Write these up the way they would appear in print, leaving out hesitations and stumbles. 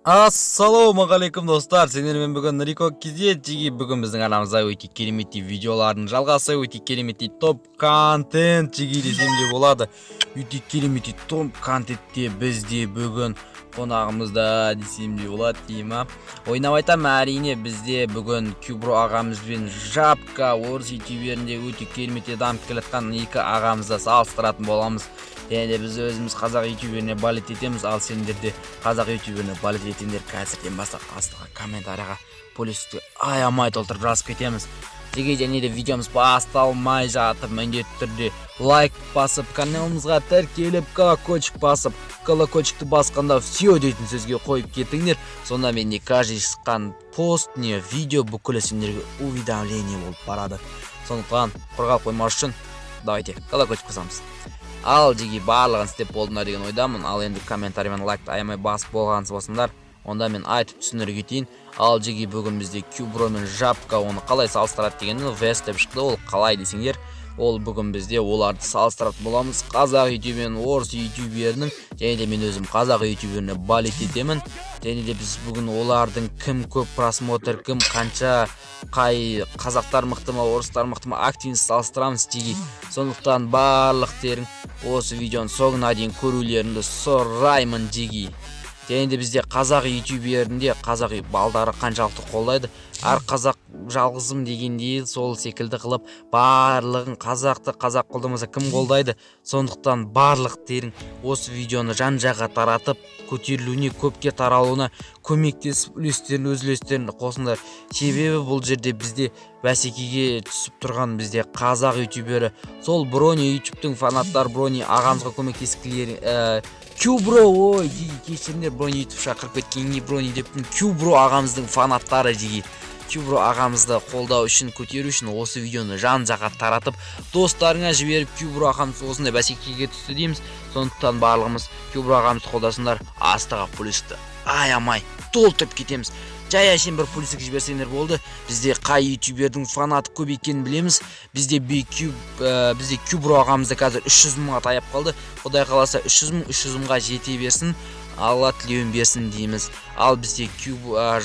Ассалаумағалейкум достар, сендермен бүгін Рико Кизет жеги бүгін біздің арнамызда өте керемет видеолардың жалғасы, өте керемет топ контент жеги десем де болады. Өте керемет топ контентте бізде бүгін қонағымызда десем де болады деймін. Ойнап айтам, әрине бізде бүгін Кюбро ағамызбен Жапка орыс ютуберінде өте керемет дамып келе жатқан екі ағамызды салыстыратын боламыз. Және біз өзіміз қазақ ютуберіне балет етеміз, ал сендер де қазақ ютуберіне балет етіңдер. Қазірден бастап астыға комментарияға полисті аямай толтырып жазып кетеміз. Және де видеомыз басталмай жатып, міндетті түрде лайк басып, каналымызға тіркеліп, колокольчик басып, колокольчикті басқанда все дейтін сөзге қойып кетіңдер. Сонда менде каждый шыққан пост не видео бүкілі сендерге уведомление болып барады. Сондықтан қорғалып қоймас үшін давайте колокольчик басамыз. Ал жеги барлығын істеп болдыңдар деген ойдамын. Ал енді комментарий мен лайкты аямай басып болғансыз болсыңдар, онда мен айтып түсіндіре кетейін. Ал жеги бүгін бізде Кюбро мен Жапка оны қалай салыстырады дегенді вест деп шықты. Ол қалай десеңдер, ол бүгін бізде оларды салыстыратын боламыз. Қазақ ютуберінің, орыс ютуберінің, және де мен өзім қазақ ютуберіне балет етемін. Және де біз бүгін олардың кім көп просмотр, кім қанша, қай қазақтар мықты ма, орыстар мықты ма активін салыстырамыз жеги. Сондықтан барлықтерің осы видеоның соңына дейін көрулеріңді сұраймын жеги. Және де бізде қазақ ютуберінде қазақ балдары қаншалықты қолдайды. Әр қазақ жалғызым дегенде сол секілді қылып барлығын қазақ қолдамаса кім қолдайды. Сондықтан барлықтерің осы видеоны жан-жаққа таратып, көтерілуіне, көпке таралуына көмектесіп, өз үлестерін қосыңдар. Себебі бұл жерде бізде бәсекеге түсіп тұрған бізде қазақ ютубері, сол Брони ютубтың фанаттар Брони ағамызға көмектескілер. Кюбро, ой, кешіріңдер, Брони ютуб шақырып кеткенге Брони деппін. Кюбро ағамыздың фанаттары жеги. Кюбро ағамызды қолдау үшін, көтеру үшін осы видеоны жан-жаққа таратып, достарыңа жіберіп, Кюбро ағамыз осындай бәсекеге түсті дейміз. Сондықтан барлығымыз Кюбро ағамызды қолдасыңдар, астыға плюсті аямай толтырып кетеміз. Жай әшен бір плюсік жіберсеңдер болды. Бізде қай ютубердің фанаты көп екенін білеміз. Бізде Кюбро ағамызды қазір 300 мыңға таяп қалды. Құдай қаласа 300 мыңға жете берсін. Алла тілеуін берсін дейміз. Ал бізде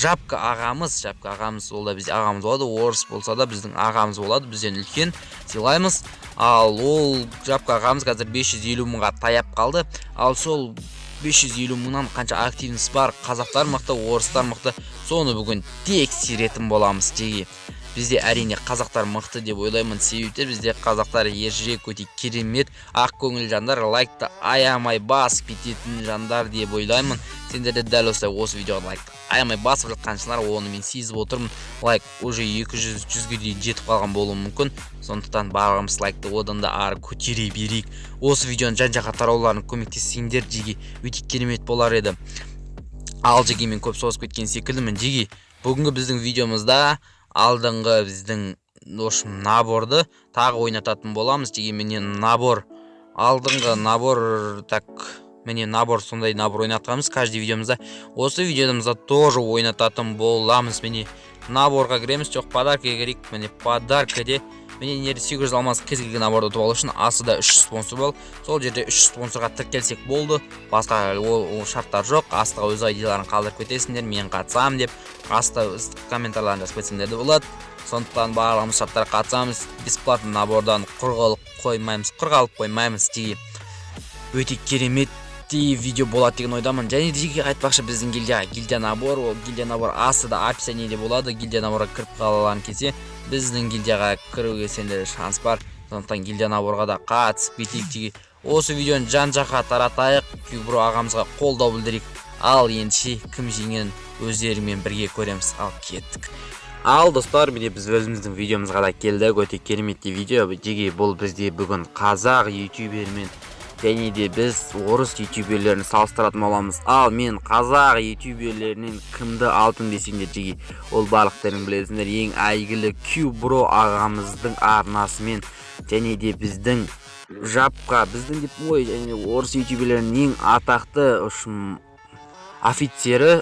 Жапка ағамыз ол да бізде ағамыз болады. Орыс болса да біздің ағамыз болады. Бізден үлкен сыйлаймыз. Ал ол Жапка ағамыз қазір 550 мыңға таяп қалды. Ал сол 550 мыңнан қанша активность бар, қазақтар мықты, орыстар мықты, соны бүгін тексеретін боламыз жеги. Бізде әрине қазақтар мықты деп ойлаймын, себебі бізде қазақтар ержүрек, өте керемет, ақ көңіл жандар, лайкты аямай басып кететін жандар деп ойлаймын. Сендер де дәл осы видеоға лайкты аямай басып жатқаншылар, оны мен сезіп отырмын. Лайк уже 200-100-ге дейін жетіп қалған болуы мүмкін. Сондықтан барлығымыз лайкты одан да ары көтере берейік. Осы видеоны жан-жаққа тарауларын көмектессеңдер жеги, өте керемет болар еді. Ал жеги мен көп созып кеткен секілдімін жеги. Бүгінгі біздің видеомызда алдыңғы біздің наборды тағы ойнататын боламыз жеги. Менен набор, алдыңғы набор, міне набор, сондай набор ойнатқанымыз каждый видеомызда. Осы видеомызда тоже ойнататын боламыз. Міне наборға кіреміз, жоқ подарка керек, міне подаркаде міне 800 алмас кез келген наборды ұтып алу үшін астыда 300 спонсор бол. Сол жерде 300 спонсорға тіркелсек болды. Басқа ол шарттар жоқ. Астыға өз айдиларын қалдырып кетесіңдер, мен қатысам деп. Астыға комментарларын жазып кетсеңдер де болады. Сондықтан барлығымыз шарттарға қатысамыз. Бесплатный набордан құр қалып қоймаймыз жеги. Өте керемет видео болады деген ойдамын. Және жеги айтпақшы біздің гильдия набор, ол гильдия набор астыда описаниеде болады. Гильдия наборға кіріп қалаларын келсе, біздің гильдияға кіруге сендер шанс бар. Сондықтан гильдия наборға да қатысып кетейік жеги. Осы видеоны жан-жаққа таратайық, Кюбро ағамызға қолдау білдірейік. Ал енді кім жеңгенін өздерімен бірге көреміз. Ал кеттік. Ал достар, міне біз өзіміздің видеомызға да келдік. Өте керемет видео жеги. Бұл бізде бүгін қазақ ютубермен және де біз орыс ютуберлерін салыстыратын боламыз. Ал мен қазақ ютуберлерінен кімді алдым десеңдер жеги, ол барлықтарың білесіңдер, ең әйгілі Кюбро ағамыздың арнасымен, және де біздің Жапка, біздің деп және орыс ютуберлерінің ең атақты офицері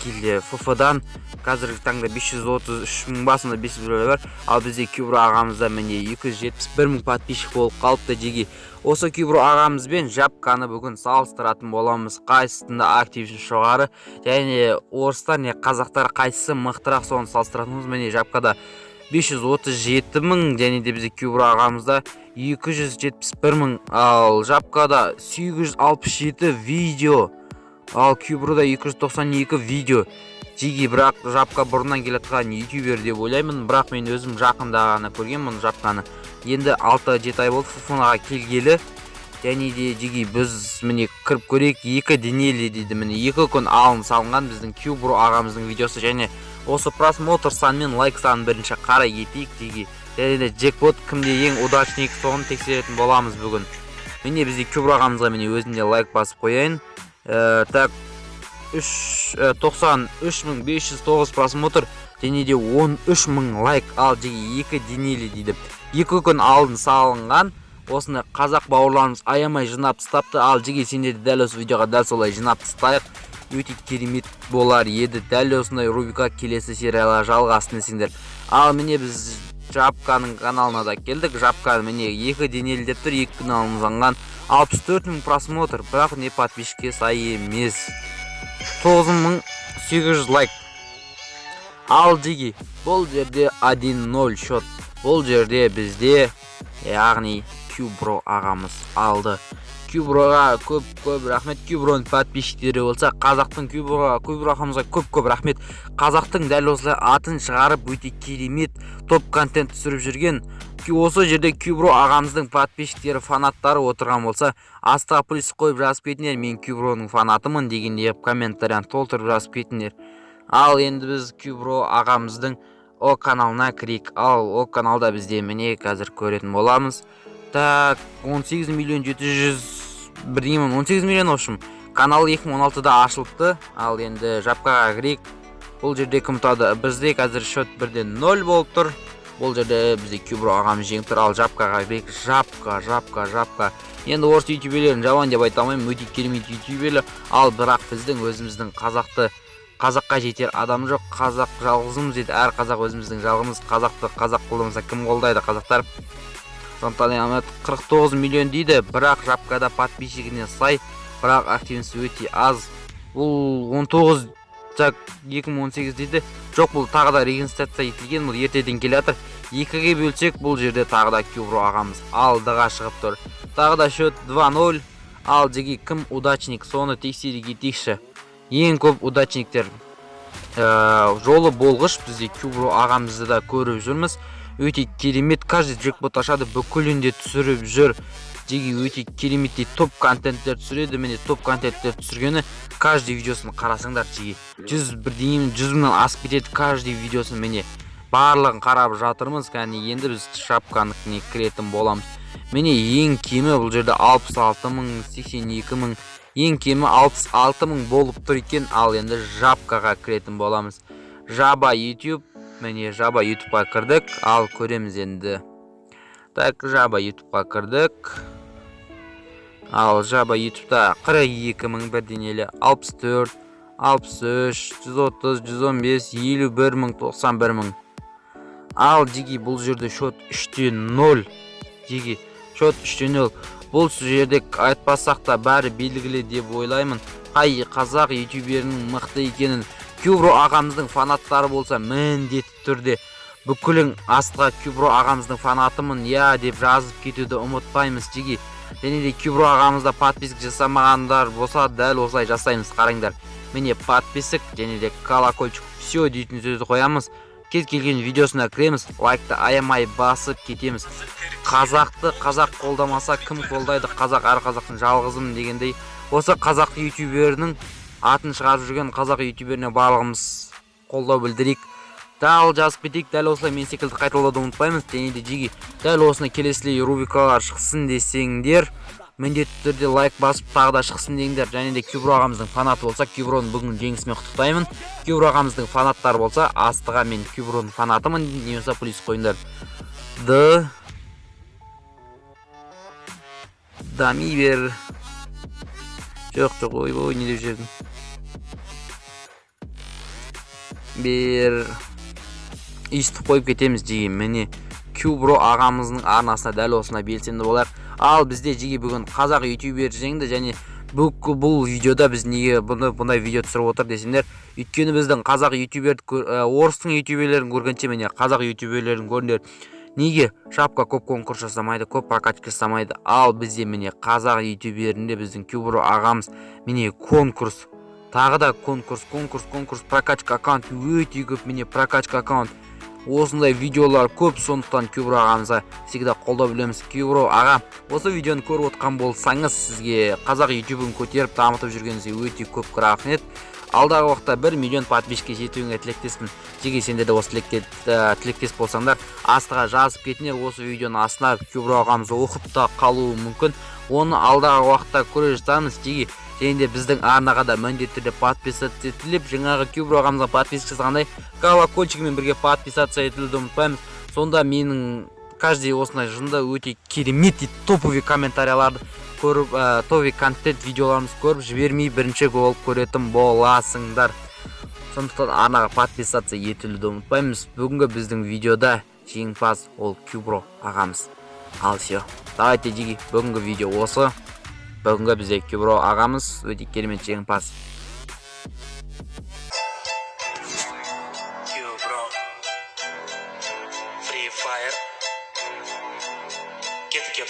келді ФФ-дан. Қазіргі таңда 533 мың басында 500 бар. Ал бізде Кюбро ағамызда міне 271 мың подписчик болып қалыпты жеги. Осы Кюбро ағамызбен Жапканы бүгін салыстыратын боламыз. Қайсысында актившін жоғары және орыстар не қазақтар қайсысы мықтырақ соны салыстыратынымыз. Міне Жапкада 537 мың және де бізде Кюбро ағамызда 271 мың. Ал Жапкада 867 видео. Ал Кюброда 292 видео. Жеги, бірақ Жапка бұрыннан келатқан ютубер деп ойлаймын, бірақ мен өзім жақында ғана көргенмін Жапканы. Енді 6-7 ай болды ФФ-ға келгелі. Және де жеги біз міне кіріп көрейік, 2 денелі дейді, міне 2 күн алын салынған біздің Кюбро ағамыздың видеосы. Және осы просмотр сан мен лайк санын бірінші қарай кетейік жеги. Және де джекпот кімде ең удачник соны тексеретін боламыз бүгін. Міне бізде Кюбро ағамызға міне өзімде лайк басып қояйын. Так 93.509 просмотр және де 13 мың лайк. Ал жеги 2 денелі дейді. 2 күн алдын салынған. Осыны қазақ бауырларымыз аямай жинап тастапты. Ал жеги сендерді дәл осы видеоға дәл солай жинап тастайық. Өте керемет болар еді. Дәл осындай рубрика келесі сериялар жалғасын десеңдер. Ал міне біз Жапканың каналына да келдік. Жапка міне 2 денелі деп тұр. 2 күн алынған 64 мың просмотр. Бірақ не подписчикке сай емес. 9800 лайк. Ал жеги бұл жерде 1-0 шот. Бұл жерде бізде яғни Кюбро ағамыз алды. Кюброға көп рахмет. Кюброның подписчиктері болса, қазақтың Кюбро ағамызға көп рахмет. Қазақтың дәл осылай атын шығарып өте керемет топ контент түсіріп жүрген. Осы жерде Кюбро ағамыздың подписчиктері, фанаттары отырған болса, астыға плюс қойып жазып кетіңдер, мен Кюброның фанатымын деген деп комментариян толтырып жазып кетіңдер. Ал енді біз Кюбро ағамыздың о каналына кірейік. Ал о каналда бізде міне қазір көретін боламыз. Так 18 миллион 700 бірдеңемен 18 миллион общем. Канал 2016-да ашылыпты. Ал енді Жапкаға кірейік. Бұл жерде кім ұтады? Бізде қазір счет 1-0 болып тұр. Бұл жерде бізде Кюбро ағамыз жеңіп тұр. Ал Жапкаға кірейік. Жапка. Енді орыс ютуберлерін жаман деп айта алмаймын, өте керемет ютуберлер. Ал бірақ біздің өзіміздің қазаққа жетер адам жоқ. Қазақ жалғызымыз дейді. Әр қазақ өзіміздің жалғымыз. Қазақты қазақ қылдымызда кім қолдайды қазақтар? Сондықтан 49 миллион дейді, бірақ Жапкада подписчигіне сай, бірақ активность өте аз. Бұл 19 2018 дейді. Жоқ, бұл тағы да регистрация етілген, бұл ертеден келатыр. 2-ге бөлсек, бұл жерде тағы да Кюбро ағамыз алдыға шығып тұр. Тағы да счет 2-0. Ал жеги кім удачник, соны тексере кетейікші. Ең көп удачниктер жолы болғыш бізде Кюбро ағамызды да көріп жүрміз. Өте керемет, каждый джекпот ашады, бүкілінде түсіріп жүр. Жеги өте кереметтей топ контенттер түсіреді. Міне топ контенттер түсіргені каждый видеосын қарасаңдар жеги. 100 мыңнан асып кетеді каждый видеосын, міне барлығын қарап жатырмыз. Енді біз Жапканыкіне кіретін боламыз. Міне ең кемі бұл жерде 66 мың, 82 мың, ең кемі 66 мың болып тұр екен. Ал енді Жапкаға кіретін боламыз. Жаба YouTube. Міне Жаба YouTube'ға кірдік. Ал көреміз енді. Так, Жаба YouTube'ға кірдік. Ал Жаба YouTube'да 42 мың бірденелі, 64, 63, 130, 115, 51 мың, 91 мың. Ал жеги бұл жерде счет 3-0. Жеги счет 3-0. Бұл жерде айтпасақ та бәрі белгілі деп ойлаймын. Қай қазақ ютуберінің мықты екенін Кюбро ағамыздың фанаттары болса, міндетті түрде бүкілің астыға Кюбро ағамыздың фанатымын деп жазып кетуді ұмытпаймыз жеги. Және де Кюбро ағамызда подписк жасамағандар болса, дәл осылай жасаймыз, қараңдар. Міне подписк және де колокольчик все дейтін сөзді қоямыз. Кез келген видеосына кіреміз, лайкты аямай басып кетеміз. Қазақты қазақ қолдамаса кім қолдайды? Қазақ әр қазақтың жалғызымын дегендей. Осы қазақ ютуберінің атын шығарып жүрген қазақ ютуберіне барлығымыз қолдау білдірейік. Дәл жазып кетейік, дәл осылай мен секілді қайталауды ұмытпаймыз. Және де жеги дәл осыны келесілей рубрикалар шықсын десеңдер, міндетті түрде лайк басып тағы да шықсын деңдер. Және де Кюбро ағамыздың фанаты болса, Кюброны бүгін жеңісімен құттықтаймын. Кюбро ағамыздың фанаттары болса, астыға мен Кюброның фанатымын немесе плюс қойыңдар. Дами бер. Жоқ, ой, не деп жүрдім. bir естіп қойып кетеміз жиги. Міне Кубро ағамыздың арнасына дәл осына белсенді болар. Ал бізде жиги бүгін қазақ ютубер жеңді және бұл видеода біз неге бұндай видео түсіріп отыр десеңдер, өйткені біздің қазақ ютубер орыстың ютуберлерін көргенше міне қазақ ютуберлерін көріңдер. Неге шапка көп конкурс жасамайды, көп прокатка жасамайды. Ал бізде міне қазақ ютуберінде біздің Кубро ағамыз міне конкурс, тағы да конкурс, прокачка аккаунт өте көп, міне прокачка аккаунт. Осындай видеолар көп, сондықтан Кубро ағамызға всегда қолдау білеміз. Кубро аға, осы видеоны көріп отқан болсаңыз, сізге қазақ ютубын көтеріп дамытып жүргеніңізге өте көп рахмет. Алдағы уақытта 1 миллион подписчикке жетуіңе тілектеспін. Жеге сендер де осы тілектес болсаңдар, астыға жазып кетіңдер. Осы видеоны астына Кубро ағамыз оқып та қалуы мүмкін. Оны алдағы уақытта көре жатамыз. Жеге және де біздің арнаға да міндетті түрде подписаться етіліп, жаңағы Кубро ағамызға подписка жасағандай колокольчигімен бірге подписаться етілуді ұмытпаймыз. Сонда менің каждый осындай жында өте керемет топовый комментарияларды көріп, топовый контент видеоларымыз көріп жібермей бірінші болып көретін боласыңдар. Сондықтан арнаға подписаться етілуді ұмытпаймыз. Бүгінгі біздің видеода жеңімпаз ол Кубро ағамыз. Ал все. Давайте жиги, бүгінгі видео осы. Бүгінгі бізде Кубро ағамыз өте керемет жеңімпаз. Кубро Free Fire Кетіп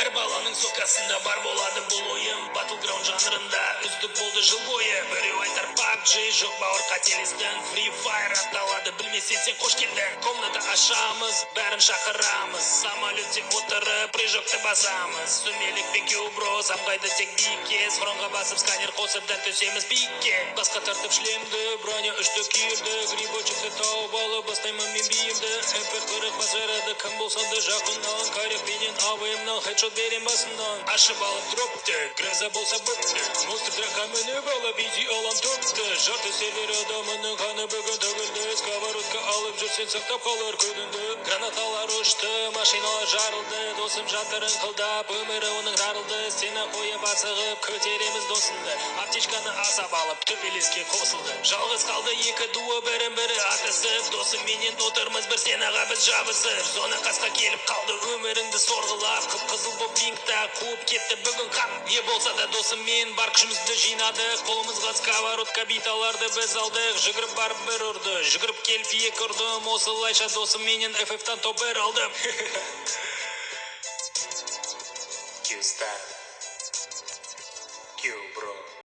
әр баланың соқасында бар болады бұл ойым. Battleground жанрында үздік болды жыл бойы. Біреу айтар PUBG, жоқ бауыр қателестің. Free Fire аталады, білмесең сен қош келдің. Комната ашамыз, бәрін шақырамыз. Самолетте отырып, прыжокты басамыз. Сүмелік пен Кубро, самғайды тек биікке. Схронға басып, сканер қосып, дәл төсеміз биікке. Басқа тартып шлемді, броня үшті күйірді. Грибочекті тауып алып, бастаймын мен биімді. MP40 басырады, кім болса да жақыннан. Карек пенен абайымнан хедшот берем басынан. Ашып алып дропты, гряза болса бөпті. Монстр драка мініп алып, изи алам топты. Жарты серлер адамының қаны бүгін төгілді. Сковородка алып жүрсен сақтап қалар көдінді. Гранаталар ұшты, машиналар жарылды. Досым жатырын қылдап, өмірі оның жарылды. Сені қойып асығып, көтереміз досынды. Аптечканы асап алып, төбелеске қосылды. Жалғыз қалды екі дуы, бірін-бірі атысып. Досым менен отырмыз бір сенаға біз жабысып. Зона қасқа келіп қалды, өміріңді сорғылап. Қып-қызыл боп бингта қуып кетті бүгін қап. Не болса да досым мен бар күшімізді жинадық. Қолымызға сковородка биталарды біз алдық. Жүгіріп барып бір ұрды, жүгіріп келіп екі ұрдым. Осылайша досым менен FF-тан топ бір алдым.